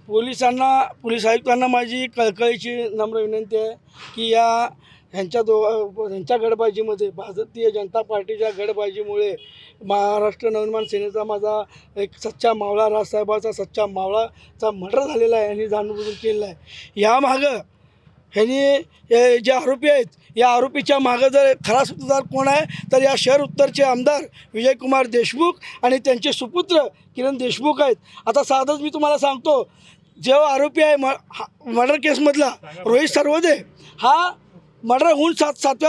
Police आयुक्तांना माझी कळकळीची नम्र विनंती आहे की ह्यांच्या गडबाजीमध्ये भारतीय जनता पार्टीच्या गडबाजीमुळे महाराष्ट्र नवनिर्माण सेनेचा माझा एक सच्चा मावळा राजसाहेबाचा सच्चा मावळाचा मर्डर झालेला आहे. यांनी जाणून केलेला आहे. यामागं ह्यांनी जे आरोपी आहेत या आरोपीच्या मागं जर खरा सूत्रधार कोण आहे तर या शहर उत्तरचे आमदार विजयकुमार देशमुख आणि त्यांचे सुपुत्र किरण देशमुख आहेत. आता साधंच मी तुम्हाला सांगतो, जो आरोपी आहे मर्डर केसमधला रोहित सरवदे हा मर्डर होऊन सात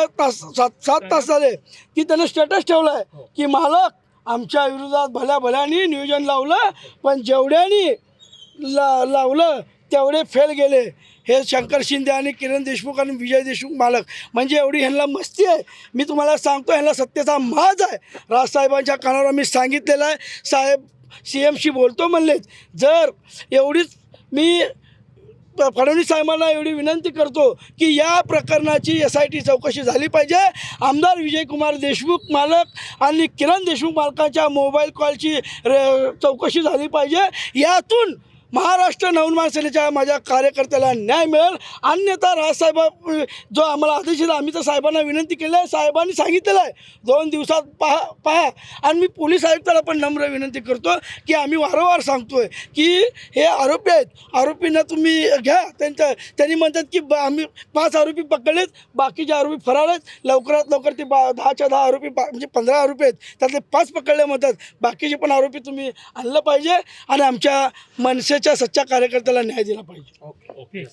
तास झाले की त्यानं स्टेटस ठेवलं आहे की मालक आमच्या विरोधात भल्यानी नियोजन लावलं पण जेवढ्यानी लावलं तेवढे फेल गेले. हे शंकर शिंदे आणि किरण देशमुख आणि विजय देशमुख मालक म्हणजे एवढी ह्यांना मस्ती आहे. मी तुम्हाला सांगतो ह्यांना सत्तेचा माज आहे. राजसाहेबांच्या कानावर आम्ही सांगितलेलं आहे. साहेब CMशी बोलतो म्हणलेत. जर एवढीच मी फडणवीस साहेबांना एवढी विनंती करतो की या प्रकरणाची SIT चौकशी झाली पाहिजे. आमदार विजयकुमार देशमुख मालक आणि किरण देशमुख मालकांच्या मोबाईल कॉलची चौकशी झाली पाहिजे. यातून महाराष्ट्र नवनिर्माण सेनेच्या माझ्या कार्यकर्त्याला न्याय मिळेल. अन्यथा राजसाहेब जो आम्हाला आदेश दिला आम्ही तर साहेबांना विनंती केली आहे. साहेबांनी सांगितलेलं आहे 2 दिवसात पहा. आणि मी पोलीस आयुक्ताला पण नम्र विनंती करतो की आम्ही वारंवार सांगतो आहे की हे आरोपी आहेत, आरोपींना तुम्ही घ्या. त्यांनी म्हणतात की आम्ही 5 आरोपी पकडलेत, बाकीचे आरोपी फरार आहेत. लवकरात लवकर ते 10च्या 10 आरोपी म्हणजे 15 आरोपी आहेत, त्यातले 5 पकडले म्हणतात. बाकीचे पण आरोपी तुम्ही आणलं पाहिजे आणि आमच्या मनसेच्या सच्च्या कार्यकर्त्याला न्याय दिला पाहिजे. ओके.